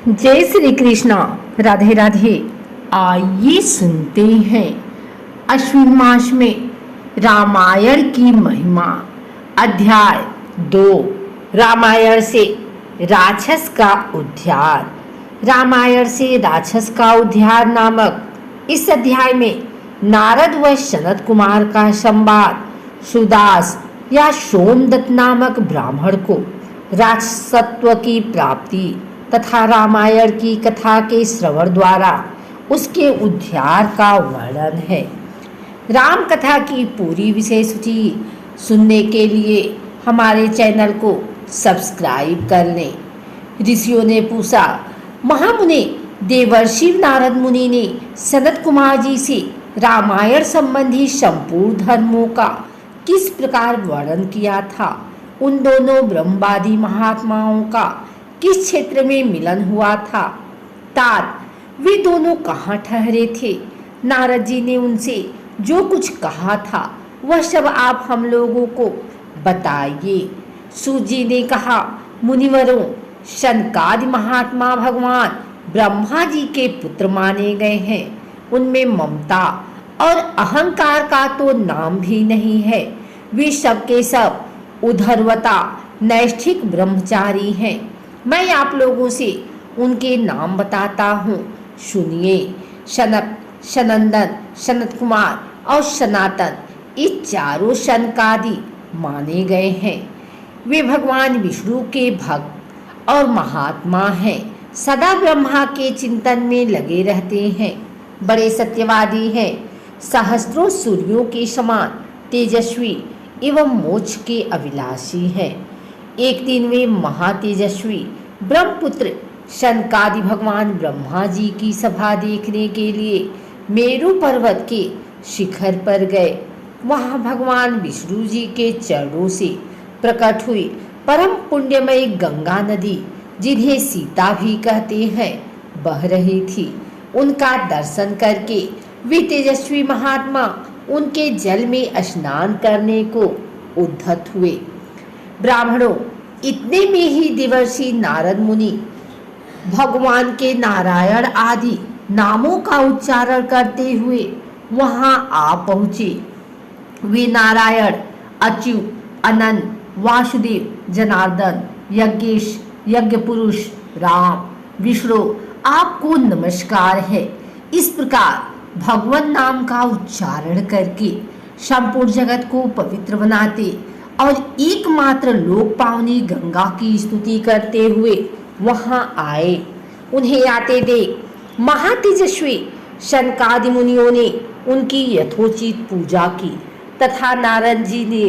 जय श्री कृष्णा। राधे राधे। आइए सुनते हैं अश्विन मास में रामायण की महिमा। अध्याय 2, रामायण से राक्षस का उद्धार। रामायण से राक्षस का उद्धार नामक इस अध्याय में नारद व सनत कुमार का संवाद सुदास या सोमदत्त नामक ब्राह्मण को राक्षसत्व की प्राप्ति तथा रामायण की कथा के श्रवण द्वारा उसके उद्धार का वर्णन है। राम कथा की पूरी विषय सूची सुनने के लिए हमारे चैनल को सब्सक्राइब कर लें। ऋषियों ने पूछा, महामुनि देवर्षि नारद मुनि ने सनत कुमार जी से रामायण संबंधी संपूर्ण धर्मों का किस प्रकार वर्णन किया था? उन दोनों ब्रह्मवादी महात्माओं का किस क्षेत्र में मिलन हुआ था? तात वे दोनों कहाँ ठहरे थे? नारद जी ने उनसे जो कुछ कहा था वह सब आप हम लोगों को बताइए। सूत जी ने कहा, मुनिवरों, शनकादि महात्मा भगवान ब्रह्मा जी के पुत्र माने गए हैं। उनमें ममता और अहंकार का तो नाम भी नहीं है। वे सब के सब उद्धरवता नैष्ठिक ब्रह्मचारी हैं। मैं आप लोगों से उनके नाम बताता हूँ, सुनिए। सनक, सनंदन, सनत कुमार और सनातन, ये चारों शनकादि माने गए हैं। वे भगवान विष्णु के भक्त और महात्मा हैं। सदा ब्रह्मा के चिंतन में लगे रहते हैं। बड़े सत्यवादी हैं। सहस्त्रों सूर्यों के समान तेजस्वी एवं मोक्ष के अभिलाषी हैं। एक दिन वे महातेजस्वी ब्रह्मपुत्र शनकादि भगवान ब्रह्मा जी की सभा देखने के लिए मेरु पर्वत के शिखर पर गए। वहां भगवान विष्णु जी के चरणों से प्रकट हुई परम पुण्यमयी गंगा नदी, जिन्हें सीता भी कहते हैं, बह रही थी। उनका दर्शन करके वे तेजस्वी महात्मा उनके जल में स्नान करने को उद्धत हुए। ब्राह्मणों, इतने में ही देवर्षि नारद मुनि भगवान के नारायण आदि नामों का उच्चारण करते हुए वहां आ पहुंचे। वे नारायण, अच्युत, अनंत, वासुदेव, जनार्दन, यज्ञेश, यज्ञ पुरुष, राम, विष्णु, आपको नमस्कार है। इस प्रकार भगवान नाम का उच्चारण करके संपूर्ण जगत को पवित्र बनाते और एकमात्र लोक पावनी गंगा की स्तुति करते हुए वहां आए। उन्हें आते देख महातेजस्वी शनकादि मुनियों ने उनकी यथोचित पूजा की तथा नारद जी ने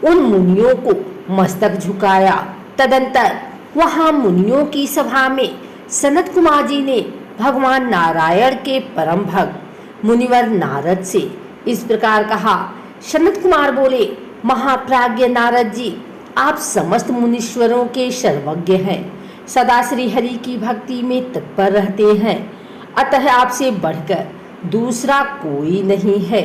उन मुनियों को मस्तक झुकाया। तदंतर वहां मुनियों की सभा में सनत कुमार जी ने भगवान नारायण के परम भक्त मुनिवर नारद से इस प्रकार कहा। सनत कुमार बोले, महाप्राज्ञ नारद जी, आप समस्त मुनीश्वरों के सर्वज्ञ हैं, सदा श्री हरि की भक्ति में तत्पर रहते हैं, अतः आपसे बढ़कर दूसरा कोई नहीं है।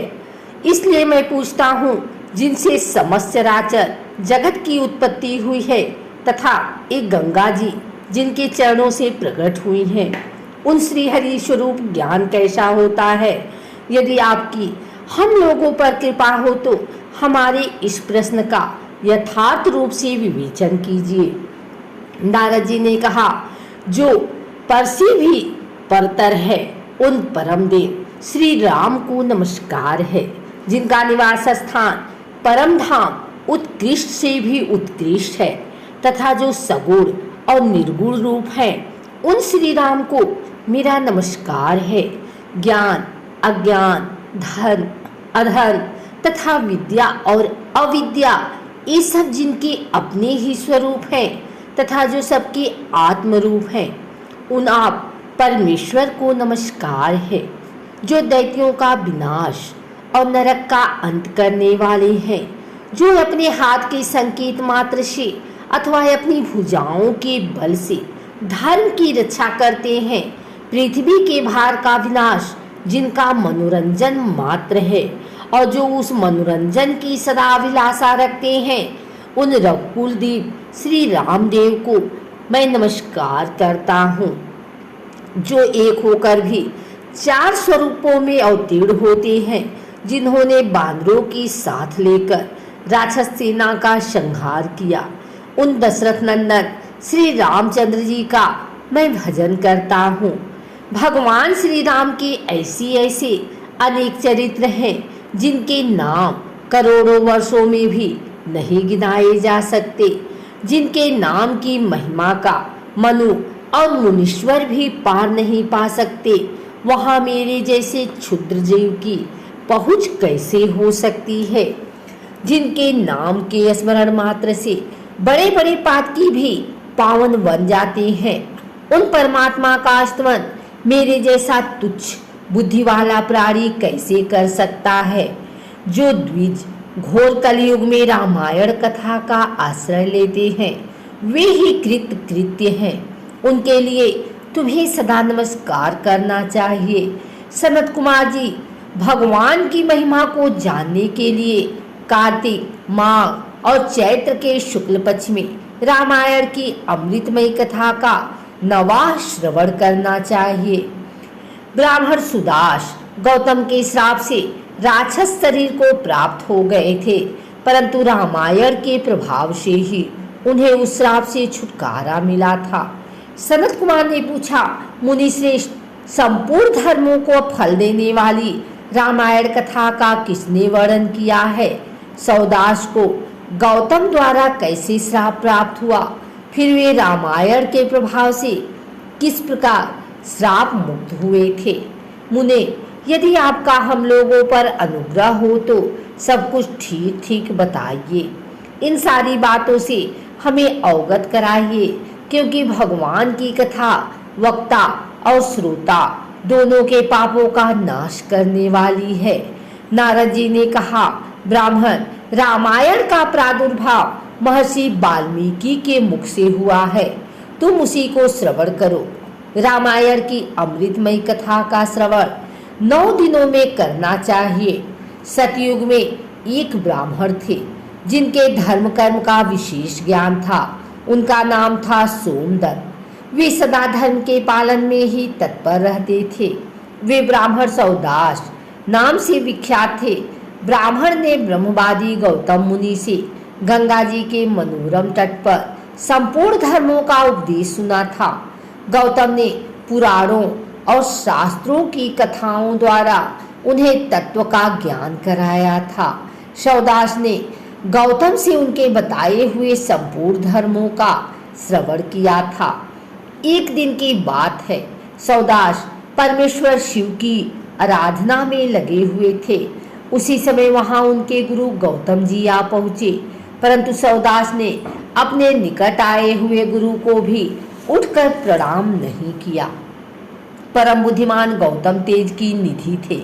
इसलिए मैं पूछता हूँ, जिनसे समस्त चराचर जगत की उत्पत्ति हुई है तथा एक गंगा जी जिनके चरणों से प्रकट हुई हैं, उन श्री हरि स्वरूप ज्ञान कैसा होता है? यदि आपकी हम लोगों पर कृपा हो तो हमारे इस प्रश्न का यथार्थ रूप से विवेचन कीजिए। नारद जी ने कहा, जो पर से भी परतर है, उन परम देव श्री राम को नमस्कार है, जिनका निवास स्थान परम धाम उत्कृष्ट से भी उत्कृष्ट है तथा जो सगुण और निर्गुण रूप है, उन श्री राम को मेरा नमस्कार है। ज्ञान, अज्ञान, धन, अधर्म तथा विद्या और अविद्या, ये सब जिनके अपने ही स्वरूप हैं तथा जो सबके आत्म रूप हैं, उन आप परमेश्वर को नमस्कार है, जो दैत्यों का विनाश और नरक का अंत करने वाले हैं, जो अपने हाथ के संकेत मात्र से अथवा अपनी भुजाओं के बल से धर्म की रक्षा करते हैं, पृथ्वी के भार का विनाश जिनका मनोरंजन मात्र है और जो उस मनोरंजन की सदा अभिलाषा रखते हैं, उन रघुकुलदीप श्री रामदेव को मैं नमस्कार करता हूँ। जो एक होकर भी 4 स्वरूपों में अवतीर्ण होते हैं, जिन्होंने बानरों की साथ लेकर राक्षस सेना का संहार किया, उन दशरथ नंदन श्री रामचंद्र जी का मैं भजन करता हूँ। भगवान श्री राम के ऐसे अनेक चरित्र हैं जिनके नाम करोड़ों वर्षों में भी नहीं गिनाए जा सकते, जिनके नाम की महिमा का मनु और मुनीश्वर भी पार नहीं पा सकते। वहाँ मेरे जैसे क्षुद्र जीव की पहुँच कैसे हो सकती है? जिनके नाम के स्मरण मात्र से बड़े बड़े पातकी भी पावन बन जाते हैं, उन परमात्मा का स्तवन मेरे जैसा तुच्छ बुद्धि वाला प्राणी कैसे कर सकता है? जो द्विज घोर कलयुग में रामायण कथा का आश्रय लेते हैं, वे ही कृत्य हैं। उनके लिए तुम्हें सदा नमस्कार करना चाहिए। सनत कुमार जी, भगवान की महिमा को जानने के लिए कार्तिक, माघ और चैत्र के शुक्ल पक्ष में रामायण की अमृतमयी कथा का नवा श्रवण करना चाहिए। ब्राह्मण सुदास गौतम के श्राप से राक्षस शरीर को प्राप्त हो गए थे, परंतु रामायण के प्रभाव से ही उन्हें उस श्राप से छुटकारा मिला था। सनत कुमार ने पूछा, मुनि श्रेष्ठ, संपूर्ण धर्मों को फल देने वाली रामायण कथा का किसने वर्णन किया है? सौदास को गौतम द्वारा कैसे श्राप प्राप्त हुआ? फिर वे रामायण के प्रभाव से किस प्रकार श्राप मुक्त हुए थे? मुने, यदि आपका हम लोगों पर अनुग्रह हो तो सब कुछ ठीक ठीक बताइए। इन सारी बातों से हमें अवगत कराइए, क्योंकि भगवान की कथा वक्ता और श्रोता दोनों के पापों का नाश करने वाली है। नारद जी ने कहा, ब्राह्मण, रामायण का प्रादुर्भाव महर्षि वाल्मीकि के मुख से हुआ है, तुम उसी को श्रवण करो। रामायण की अमृतमयी कथा का श्रवण 9 दिनों में करना चाहिए। सतयुग में एक ब्राह्मण थे जिनके धर्म कर्म का विशेष ज्ञान था। उनका नाम था सोमदत्त। वे सदा धर्म के पालन में ही तत्पर रहते थे। वे ब्राह्मण सौदास नाम से विख्यात थे। ब्राह्मण ने ब्रह्मवादी गौतम मुनि से गंगा जी के मनोरम तट पर संपूर्ण धर्मों का उपदेश सुना था। गौतम ने पुराणों और शास्त्रों की कथाओं द्वारा उन्हें तत्व का ज्ञान कराया था। सौदास ने गौतम से उनके बताए हुए संपूर्ण धर्मों का श्रवण किया था। एक दिन की बात है, सौदास परमेश्वर शिव की आराधना में लगे हुए थे। उसी समय वहां उनके गुरु गौतम जी आ पहुंचे, परंतु सौदास ने अपने निकट आए हुए गुरु को भी उठकर प्रणाम नहीं किया। परम बुद्धिमान गौतम तेज की निधि थे।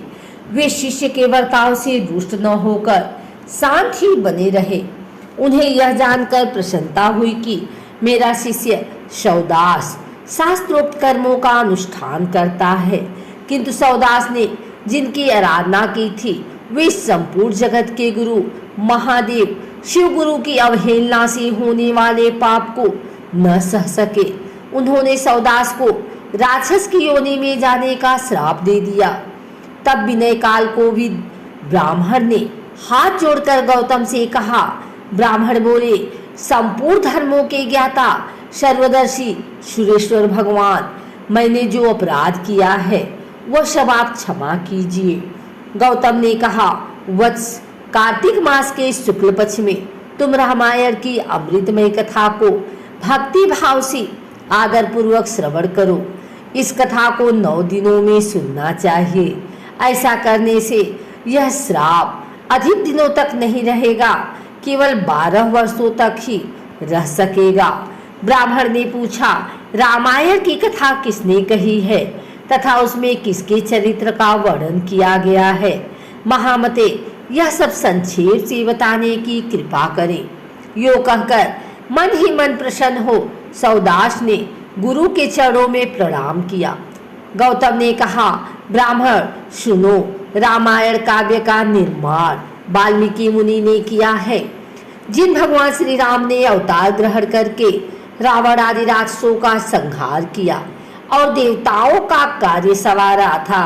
वे शिष्य के बर्ताव से रुष्ट न होकर शांत ही बने रहे। उन्हें यह जानकर प्रसन्नता हुई कि मेरा शिष्य सौदास शास्त्रोक्त कर्मों का अनुष्ठान करता है, किंतु सौदास ने जिनकी आराधना की थी वे संपूर्ण जगत के गुरु महादेव शिव गुरु की अवहेलना से होने वाले पाप को न सह सके। उन्होंने सौदास को राक्षस की योनि में जाने का श्राप दे दिया। तब विनय काल को भी ब्राह्मण ने हाथ जोड़कर गौतम से कहा, ब्राह्मण बोले, संपूर्ण धर्मों के ज्ञाता सर्वदर्शी सुरेश्वर भगवान, मैंने जो अपराध किया है वह सब आप क्षमा कीजिए। गौतम ने कहा, वत्स, कार्तिक मास के शुक्ल पक्ष में तुम रामायण की अमृतमय कथा को भक्ति भाव से आदर पूर्वक श्रवण करो। इस कथा को 9 दिनों में सुनना चाहिए। ऐसा करने से यह श्राप अधिक दिनों तक नहीं रहेगा, केवल 12 वर्षों तक ही रह सकेगा। ब्राह्मण ने पूछा, रामायण की कथा किसने कही है तथा उसमें किसके चरित्र का वर्णन किया गया है? महामते, यह सब संक्षेप से बताने की कृपा करें। यो कहकर मन ही मन प्रसन्न हो सौदास ने गुरु के चरणों में प्रणाम किया। गौतम ने कहा, ब्राह्मण सुनो, रामायण काव्य का निर्माण वाल्मीकि मुनि ने किया है। जिन भगवान श्री राम ने अवतार ग्रहण करके रावण आदि राक्षसों का संहार किया और देवताओं का कार्य संवारा था,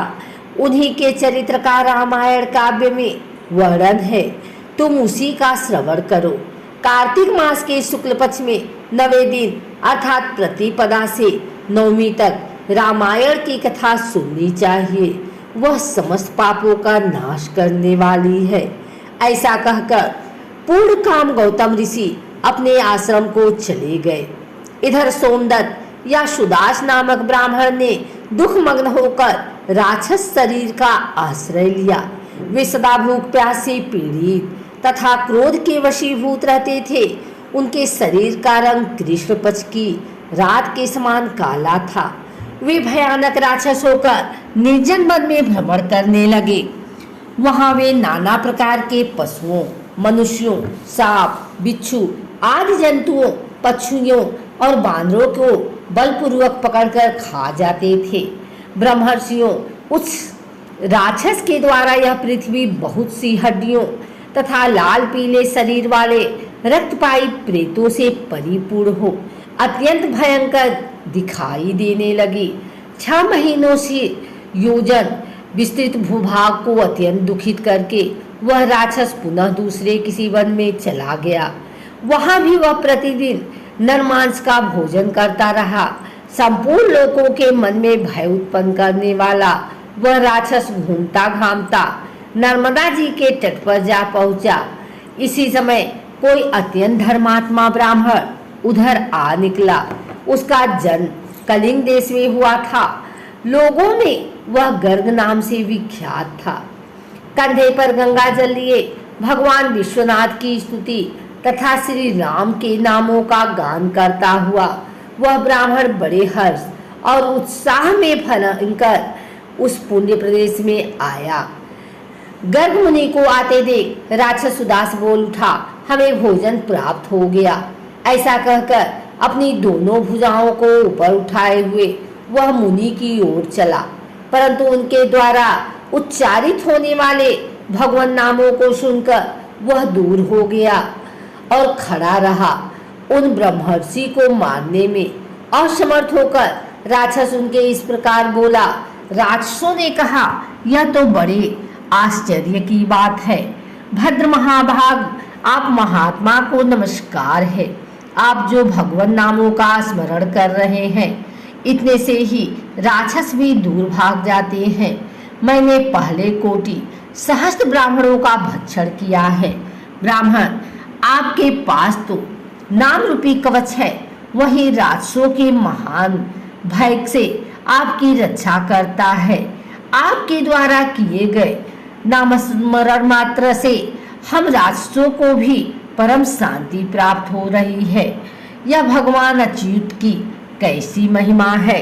उन्हीं के चरित्र का रामायण काव्य में वर्णन है। तुम उसी का श्रवण करो। कार्तिक मास के शुक्ल पक्ष में 9वें दिन अर्थात प्रतिपदा से नवमी तक रामायण की कथा सुननी चाहिए। वह समस्त पापों का नाश करने वाली है। ऐसा कहकर पूर्ण काम गौतम ऋषि अपने आश्रम को चले गए। इधर सोमदत्त या सुदास नामक ब्राह्मण ने दुखमग्न होकर राक्षस शरीर का आश्रय लिया। वे सदा भूख प्यास से पीड़ित तथा क्रोध के वशीभूत रहते थे। उनके शरीर का रंग कृष्ण पक्ष की रात के समान काला था। वे भयानक राक्षस होकर निर्जन वन में भ्रमण करने लगे। वहां वे नाना प्रकार के पशुओं, मनुष्यों, सांप, बिच्छू आदि जंतुओं, पक्षियों और बानरों को बलपूर्वक पकड़कर खा जाते थे। ब्रह्मर्षियों उस राक्षस के द्वारा यह पृथ्वी बहुत सी हड्डियों तथा लाल पीले शरीर वाले रक्तपाई प्रेतों से परिपूर्ण हो अत्यंत भयंकर दिखाई देने लगी। 6 महीनों से योजन विस्तृत भूभाग को अत्यंत दुखित करके वह राक्षस पुनः दूसरे किसी वन में चला गया। वहां भी वह प्रतिदिन नरमांस का भोजन करता रहा। संपूर्ण लोगों के मन में भय उत्पन्न करने वाला वह राक्षस घूमता घामता नर्मदा जी के तट पर जा पहुंचा। इसी समय कोई अत्यंत धर्मात्मा ब्राह्मण उधर आ निकला। उसका जन्म कलिंग देश में हुआ था। लोगों में वह गर्ग नाम से विख्यात था। कंधे पर गंगा जल लिए भगवान विश्वनाथ की स्तुति तथा श्री राम के नामों का गान करता हुआ वह ब्राह्मण बड़े हर्ष और उत्साह में भयंकर उस पुण्य प्रदेश में आया। गर्ग मुनि को आते देख राक्षस उदास बोल उठा, हमें भोजन प्राप्त हो गया। ऐसा कहकर अपनी दोनों भुजाओं को ऊपर उठाए हुए वह मुनि की ओर चला, परंतु उनके द्वारा उच्चारित होने वाले भगवान नामों को सुनकर वह दूर हो गया और खड़ा रहा। उन ब्रह्मर्षि को मारने में असमर्थ होकर राक्षस उनके इस प्रकार बोला। राक्षसों ने कहा, यह तो बड़े आश्चर्य की बात है। भद्र महाभाग, आप महात्मा को नमस्कार है। आप जो भगवान नामों का स्मरण कर रहे हैं, इतने से ही राक्षस भी दूर भाग जाते हैं। मैंने पहले कोटि सहस्त्र ब्राह्मणों का भक्षण किया है। ब्राह्मण, आपके पास तो नाम रूपी कवच है, वही राक्षसों के महान भय से आपकी रक्षा करता है। आपके द्वारा किए गए नामस्मरण मात्र से हम राक्षसों को भी परम शांति प्राप्त हो रही है। यह भगवान अच्युत की कैसी महिमा है।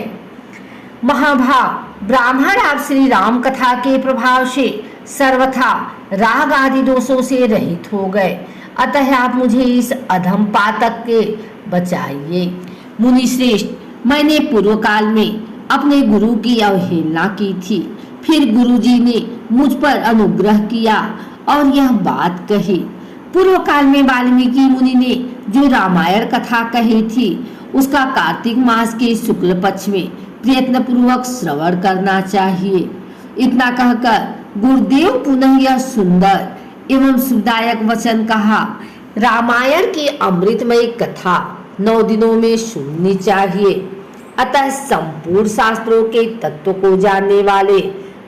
महाभाग ब्राह्मण, आप श्री राम कथा के प्रभाव से सर्वथा राग आदि दोषों से रहित हो गए, अतः आप मुझे इस अधम पातक के बचाइए। मुनि श्रेष्ठ, मैंने पूर्व काल में अपने गुरु की अवहेलना की थी, फिर गुरुजी ने मुझ पर अनुग्रह किया और यह बात कही। पूर्व काल में वाल्मीकि मुनि ने जो रामायण कथा कही थी, उसका कार्तिक मास के शुक्ल पक्ष में प्रयत्न पूर्वक श्रवण करना चाहिए। इतना कहकर गुरुदेव पुनः यह सुंदर एवं सुखदायक वचन कहा। रामायण की अमृतमय कथा 9 दिनों में सुननी चाहिए। अतः संपूर्ण शास्त्रों के तत्व को जानने वाले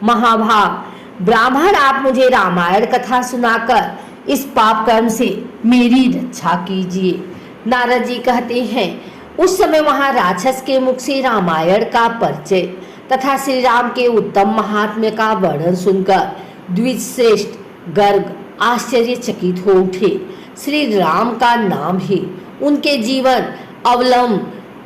महाभाग ब्राह्मण, आप मुझे रामायण कथा सुनाकर इस पाप कर्म से मेरी रक्षा कीजिए। नारद जी कहते हैं, उस समय वहां राक्षस के मुख से रामायण का परिचय तथा श्री राम के उत्तम महात्म्य का वर्णन सुनकर द्विज श्रेष्ठ गर्ग आश्चर्यचकित हो उठे। श्री राम का नाम ही उनके जीवन अवलंब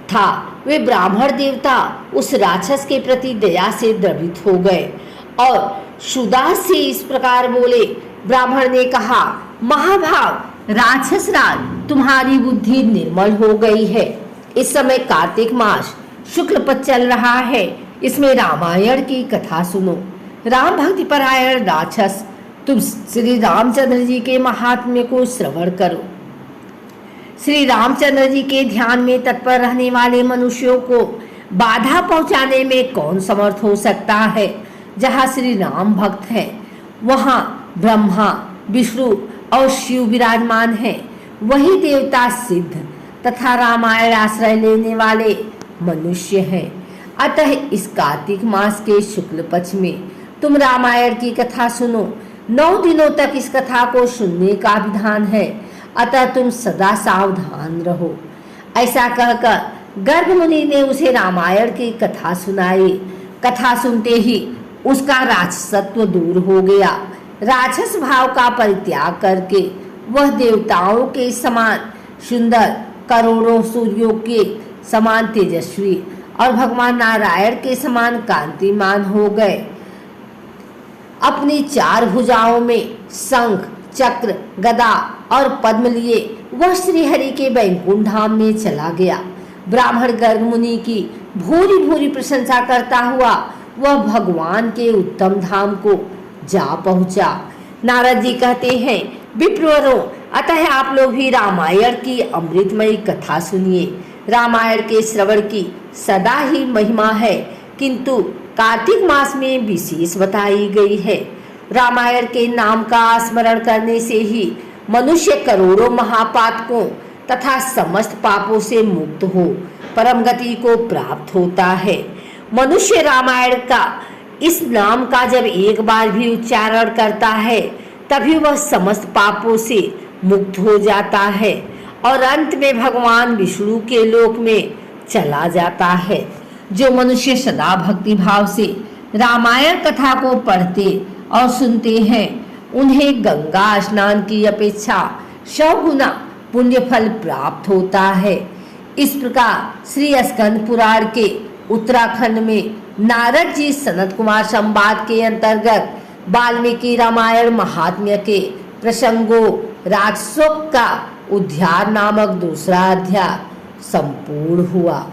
था। वे ब्राह्मण देवता उस राक्षस के प्रति दया से द्रवित हो गए और सुदास से इस प्रकार बोले। ब्राह्मण ने कहा, महाभाग राक्षस राज, तुम्हारी बुद्धि निर्मल हो गई है। इस समय कार्तिक मास शुक्ल पक्ष चल रहा है, इसमें रामायण की कथा सुनो। राम भक्ति परायण राक्षस, तुम श्री रामचंद्र जी के महात्म्य को श्रवण करो। श्री रामचंद्र जी के ध्यान में तत्पर रहने वाले मनुष्यों को बाधा पहुंचाने में कौन समर्थ हो सकता है? जहाँ श्री राम भक्त है वहाँ ब्रह्मा, विष्णु और शिव विराजमान है। वही देवता सिद्ध तथा रामायण आश्रय लेने वाले मनुष्य हैं। अतः इस कार्तिक मास के शुक्ल पक्ष में तुम रामायण की कथा सुनो। 9 दिनों तक इस कथा को सुनने का विधान है, अतः तुम सदा सावधान रहो। ऐसा कहकर गर्ग मुनि ने उसे रामायण की कथा सुनाई। कथा सुनते ही उसका राक्षसत्व दूर हो गया। राक्षस भाव का परित्याग करके वह देवताओं के समान सुंदर, करोड़ों सूर्यों के समान तेजस्वी और भगवान नारायण के समान कांतिमान हो गए। अपनी 4 भुजाओं में शंख, चक्र, गदा और पद्म लिए वह श्रीहरि के वैकुंठ धाम में चला गया। ब्राह्मण गर्ग मुनि की भूरी भूरी प्रशंसा करता हुआ वह भगवान के उत्तम धाम को जा पहुंचा। नारद जी कहते हैं, विप्रवरों, अतः आप लोग भी रामायण की अमृतमयी कथा सुनिए। रामायण के श्रवण की सदा ही महिमा है, किंतु कार्तिक मास में विशेष बताई गई है। रामायण के नाम का स्मरण करने से ही मनुष्य करोड़ों महापातकों तथा समस्त पापों से मुक्त हो परम गति को प्राप्त होता है। मनुष्य रामायण का इस नाम का जब एक बार भी उच्चारण करता है तभी वह समस्त पापों से मुक्त हो जाता है और अंत में भगवान विष्णु के लोक में चला जाता है। जो मनुष्य सदा भक्ति भाव से रामायण कथा को पढ़ते और सुनते हैं उन्हें गंगा स्नान की अपेक्षा 100 गुना पुण्य फल प्राप्त होता है। इस प्रकार श्री स्कंद पुराण के उत्तराखंड में नारद जी सनत कुमार संवाद के अंतर्गत वाल्मीकि रामायण महात्म्य के प्रसंगों राजशोक का उद्धार नामक दूसरा अध्याय संपूर्ण हुआ।